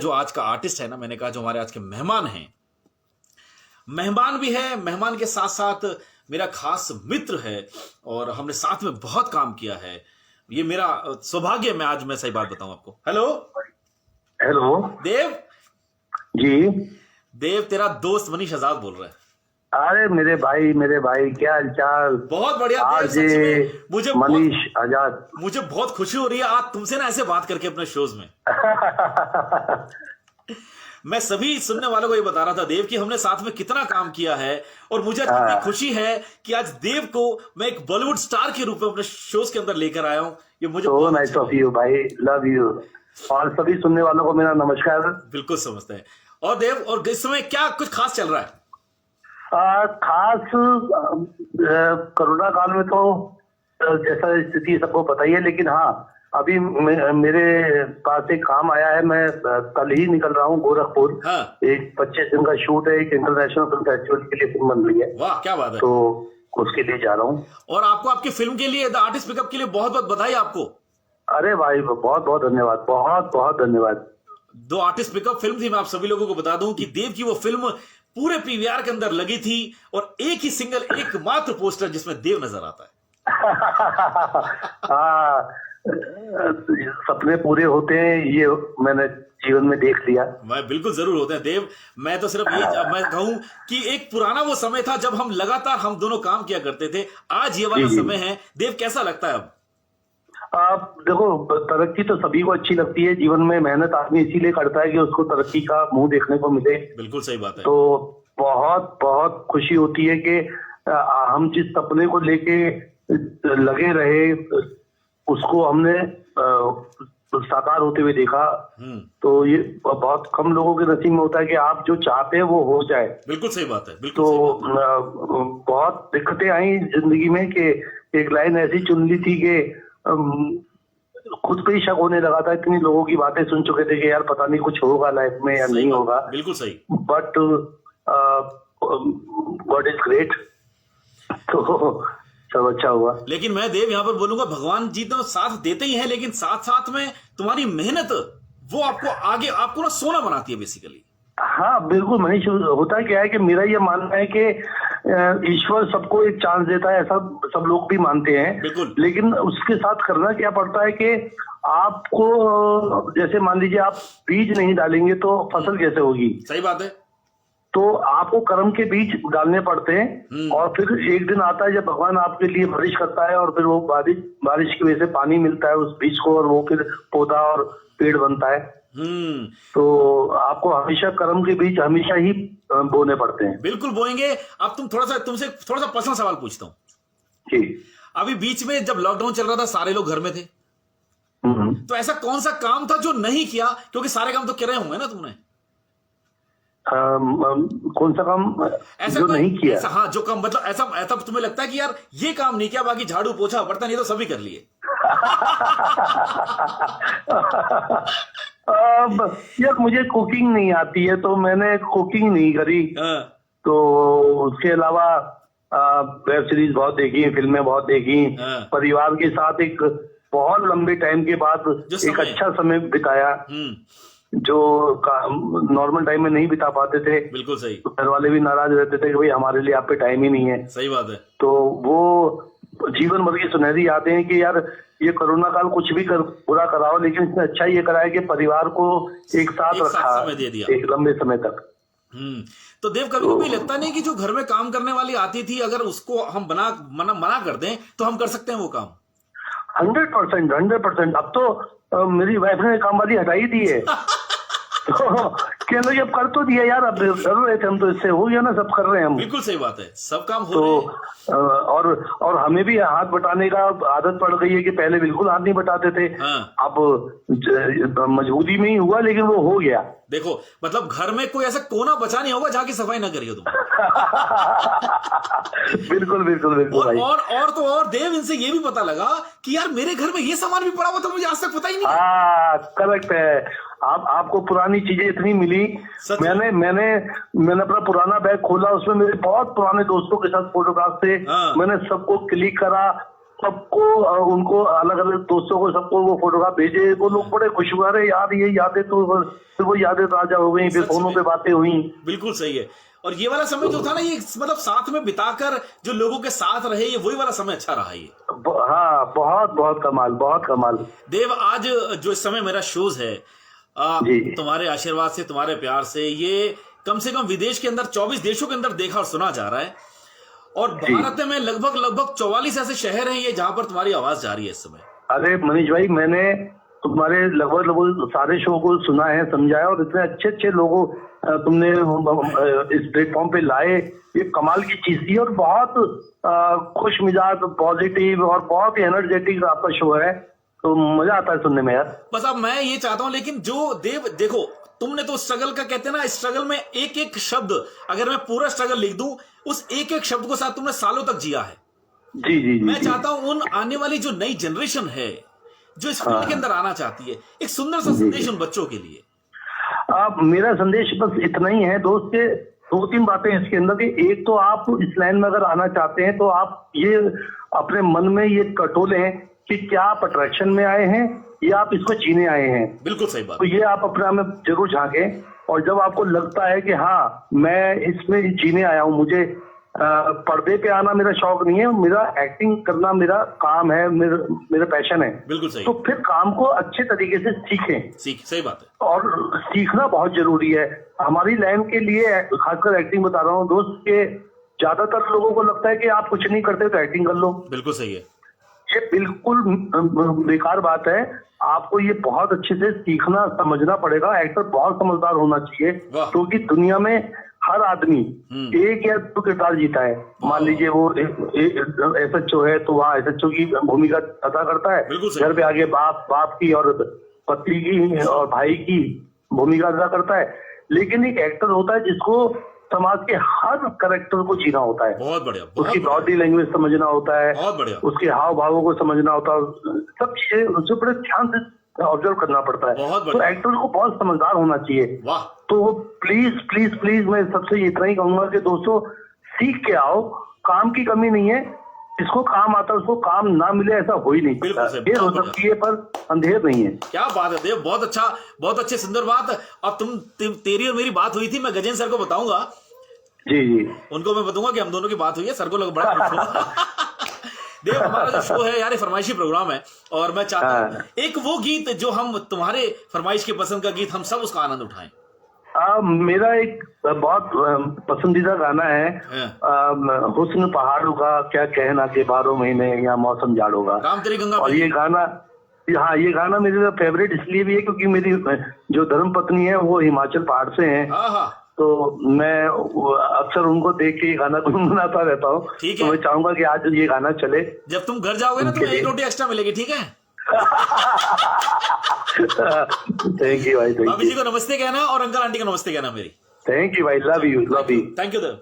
जो आज का आर्टिस्ट है ना, मैंने कहा जो हमारे आज के मेहमान हैं, मेहमान भी है, मेहमान के साथ साथ मेरा खास मित्र है और हमने साथ में बहुत काम किया है। ये मेरा सौभाग्य है, मैं आज मैं सही बात बताऊं आपको। Hello hello Dev ji. देव, तेरा दोस्त मनीष आजाद बोल रहा है। अरे मेरे भाई क्या हालचाल। बहुत बढ़िया देव, आज सच में मुझे मनीष आजाद मुझे बहुत खुशी हो रही है आज तुमसे ना ऐसे बात करके अपने शोज में। मैं सभी सुनने वालों को ये बता रहा था देव कि हमने साथ में कितना काम किया है और मुझे कितनी खुशी है कि आज देव को मैं एक बॉलीवुड स्टार के रूप में अपने शोज के अंदर लेकर आया हूं। ये मुझे तो नाइस ऑफ यू भाई, लव यू। और सभी सुनने वालों को मेरा नमस्कार। बिल्कुल समझते हैं। और देव, और इस समय क्या कुछ खास चल रहा है? खास कोरोना काल में तो जैसा स्थिति सबको पता ही है, लेकिन हाँ अभी मेरे पास एक काम आया है। मैं कल ही निकल रहा हूँ गोरखपुर। हाँ। एक 25 दिन का शूट है, एक इंटरनेशनल फिल्म फेस्टिवल के लिए फिल्म बन रही है। वाह क्या बात है। तो उसके लिए जा रहा हूँ। और आपको आपकी फिल्म के लिए, द आर्टिस्ट पिकअप के लिए बहुत बहुत बधाई आपको। अरे भाई बहुत बहुत धन्यवाद, बहुत बहुत धन्यवाद। दो आर्टिस्ट पिकअप फिल्म थी। मैं आप सभी लोगों को बता दूं कि देव की वो फिल्म पूरे पीवीआर के अंदर लगी थी और एक ही सिंगल, एकमात्र पोस्टर जिसमें देव नजर आता है। सपने पूरे होते हैं, ये मैंने जीवन में देख लिया। मैं बिल्कुल जरूर होते हैं देव। मैं तो सिर्फ ये मैं कहूं कि एक पुराना वो समय था जब हम लगातार हम दोनों काम किया करते थे। आज ये वाला समय है। देव कैसा लगता है अब? आप देखो, तरक्की तो सभी को अच्छी लगती है जीवन में। मेहनत आदमी इसीलिए करता है कि उसको तरक्की का मुंह देखने को मिले। बिल्कुल सही बात है। तो बहुत बहुत खुशी होती है कि हम जिस सपने को लेके लगे रहे उसको हमने साकार होते हुए देखा। तो ये बहुत कम लोगों के नसीब में होता है कि आप जो चाहते हैं वो हो जाए। बिल्कुल सही बात है। बिल्कुल तो बहुत दिक्कतें आई जिंदगी में कि एक लाइन ऐसी चुन ली थी कि खुद पे ही शक होने लगा था। इतनी लोगों की बातें सुन चुके थे कि यार पता नहीं कुछ होगा लाइफ में या नहीं होगा। बिल्कुल सही। But God is great. तो सब अच्छा हुआ। लेकिन मैं देव यहाँ पर बोलूंगा, भगवान जी तो साथ देते ही हैं, लेकिन साथ साथ में तुम्हारी मेहनत वो आपको आगे, आपको ना सोना बनाती है बेसिकली। हाँ बिल्कुल मनीष, होता क्या है कि मेरा ये मानना है कि ईश्वर सबको एक चांस देता है, ऐसा सब लोग भी मानते हैं। बिल्कुल। लेकिन उसके साथ करना क्या पड़ता है कि आपको, जैसे मान लीजिए आप बीज नहीं डालेंगे तो फसल कैसे होगी। सही बात है। तो आपको कर्म के बीज डालने पड़ते हैं और फिर एक दिन आता है जब भगवान आपके लिए बारिश करता है और फिर वो बारिश की वजह से पानी मिलता है उस बीज को और वो फिर पौधा और पेड़ बनता है। तो आपको हमेशा कर्म के बीज हमेशा ही बोने पड़ते हैं। बिल्कुल बोएंगे। अब तुमसे थोड़ा सा पर्सनल सवाल पूछता हूँ जी। अभी बीच में जब लॉकडाउन चल रहा था, सारे लोग घर में थे, तो ऐसा कौन सा काम था जो नहीं किया? क्योंकि सारे काम तो कर रहे होंगे ना तुमने। कौन सा काम ऐसा जो नहीं किया? हाँ, जो काम मतलब ऐसा तुम्हें लगता है कि यार ये काम नहीं किया, बाकी झाड़ू पोछा बर्तन ये तो सभी कर लिए। यार मुझे कुकिंग नहीं आती है तो मैंने कुकिंग नहीं करी। तो उसके अलावा वेब सीरीज बहुत देखी, फिल्में बहुत देखी। परिवार के साथ एक बहुत लंबे टाइम के बाद एक अच्छा समय बिताया जो नॉर्मल टाइम में नहीं बिता पाते थे। बिल्कुल सही। तो घर वाले भी नाराज रहते थे कि भाई हमारे लिए आप पे टाइम ही नहीं है। सही बात है। तो वो जीवन भर की सुनहरी यादें हैं कि यार ये कोरोना काल कुछ भी बुरा कराओ, लेकिन इसने अच्छा ये करा है कि परिवार को एक साथ रखा समय दे दिया एक लंबे समय तक। तो देव, कभी कभी लगता नहीं कि जो घर में काम करने वाली आती थी, अगर उसको हम मना कर दें तो हम कर सकते हैं वो काम? 100%। अब तो मेरी वाइफ ने काम वाली हटा ही दी है। तो क्या लोग अब कर तो दिया यार, अब कर रहे थे हम तो, इससे हो गया ना, सब कर रहे हैं हम। बिल्कुल सही बात है, सब काम हो तो और हमें भी हाथ बटाने का आदत पड़ गई है कि पहले बिल्कुल हाथ नहीं बटाते थे। अब मजबूरी में ही हुआ, लेकिन वो हो गया। देखो मतलब घर में कोई ऐसा कोना बचा नहीं होगा जहाँ की सफाई ना करिए तुम। बिल्कुल भाई। और देव, इनसे ये भी पता लगा कि यार मेरे घर में ये सामान भी पड़ा हुआ था, मुझे आज तक पता ही नहीं। हाँ करेक्ट है। आपको पुरानी चीजें इतनी मिली। मैंने अपना पुराना बैग खोला, उसमें मेरे बहुत पुराने दोस्तों के साथ फोटोग्राफ थे। मैंने सबको क्लिक करा सबको उनको अलग अलग दोस्तों को सबको वो फोटोग्राफ भेजे, वो लोग बड़े खुश हुआ, अरे यार ये यादें तो फिर वो यादें ताजा हो गई, फिर फोनों पे बातें हुई। बिल्कुल सही है। और ये वाला समय जो था ना, ये मतलब साथ में बिताकर जो लोगों के साथ रहे, ये वही वाला समय अच्छा रहा ये। हाँ, बहुत बहुत कमाल, बहुत कमाल। देव, आज जो इस समय मेरा शोज है, तुम्हारे आशीर्वाद से, तुम्हारे प्यार से, ये कम से कम विदेश के अंदर 24 देशों के अंदर देखा और सुना जा रहा है, और भारत में लगभग 44 ऐसे शहर हैं ये जहां पर तुम्हारी आवाज जा रही है इस समय। अरे मनीष भाई, मैंने तुम्हारे लगभग सारे शो को सुना है, समझा है, और इतने अच्छे अच्छे लोगों तुमने इस प्लेटफॉर्म पे लाए, ये कमाल की चीज थी। और बहुत खुश मिजाज, पॉजिटिव और बहुत ही एनर्जेटिक आपका शो है, तो मजा आता है सुनने में यार। बस अब मैं ये चाहता हूं, लेकिन जो देव देखो, तुमने तो स्ट्रगल का कहते हैं ना, स्ट्रगल में एक एक शब्द, अगर मैं पूरा स्ट्रगल लिख दूं, उस एक एक शब्द को साथ तुमने सालों तक जिया है। जी जी, मैं चाहता हूं उन आने वाली जो नई जनरेशन है, जो इस फील्ड के अंदर आना चाहती है, एक सुंदर सा संदेश उन बच्चों के लिए। मेरा संदेश बस इतना ही है दोस्त, के 2-3 बातें इसके अंदर की। एक तो आप इस लाइन में अगर आना चाहते हैं तो आप ये अपने मन में ये टटोलें कि क्या आप अट्रैक्शन में आए हैं या आप इसको जीने आए हैं। बिल्कुल सही बात। तो ये आप अपने में जरूर झांकें, और जब आपको लगता है कि हाँ मैं इसमें जीने आया हूँ, मुझे पर्दे पे आना मेरा शौक नहीं है, मेरा एक्टिंग करना मेरा काम है, मेरा पैशन है, बिल्कुल सही। तो फिर काम को अच्छे तरीके से सीखें। सही बात है। और सीखना बहुत जरूरी है हमारी लाइन के लिए, खासकर एक्टिंग बता रहा हूँ दोस्त, के ज्यादातर लोगों को लगता है कि आप कुछ नहीं करते तो एक्टिंग कर लो। बिल्कुल सही है। ये बिल्कुल बेकार बात है। आपको ये बहुत अच्छे से सीखना समझना पड़ेगा। एक्टर बहुत समझदार होना चाहिए, क्योंकि दुनिया में हर आदमी एक या 2 किरदार जीता है। मान लीजिए वो एसएचओ है तो वहाँ एसएचओ की भूमिका अदा करता है, घर पे आगे बाप की और पत्नी की और भाई की भूमिका अदा करता है। लेकिन एक एक्टर होता है जिसको समाज के हर कैरेक्टर को जीना होता है। बहुत बढ़िया। उसकी बॉडी लैंग्वेज समझना होता है, बहुत बढ़िया। उसके हाव भावों को समझना होता है, सब चीजें उससे बड़े ध्यान से ऑब्जर्व करना पड़ता है। तो एक्टर को बहुत समझदार होना चाहिए। वाह। तो प्लीज प्लीज प्लीज मैं सबसे इतना ही कहूंगा कि दोस्तों सीख के आओ, काम की कमी नहीं है, जिसको काम आता है उसको काम ना मिले ऐसा हो ही नहीं सकता। देर हो सकती है पर अंधेर नहीं है। क्या बात है देव, बहुत अच्छा, बहुत अच्छी सुंदर बात। अब तेरी और मेरी बात हुई थी, मैं गजेंद्र सर को बताऊंगा। जी, उनको मैं बताऊंगा कि हम दोनों की बात हुई है, सर को बड़ा देव, हमारा जो शो है यार, ये फरमाइशी प्रोग्राम है, और मैं चाहता हूँ एक वो गीत जो हम तुम्हारे फरमाइश के पसंद का गीत, हम सब उसका आनंद उठाएं। मेरा एक बहुत पसंदीदा गाना है, हुस्न पहाड़ों का क्या कहना के 12 महीने या मौसम जाड़ों का, राम तेरी गंगा। और ये गाना, हाँ ये गाना मेरे फेवरेट इसलिए भी है क्योंकि मेरी जो धर्म पत्नी है वो हिमाचल पहाड़ से है, तो मैं अक्सर उनको देख के ये गाना गुनगुनाता रहता हूँ। तो मैं चाहूंगा कि आज ये गाना चले। जब तुम घर जाओगे ना तुम्हें 1 रोटी एक्स्ट्रा मिलेगी, ठीक है? थैंक यू भाई, भाभी जी को नमस्ते कहना और अंकल आंटी को नमस्ते कहना मेरी। थैंक यू भाई, love you. Thank you Dev.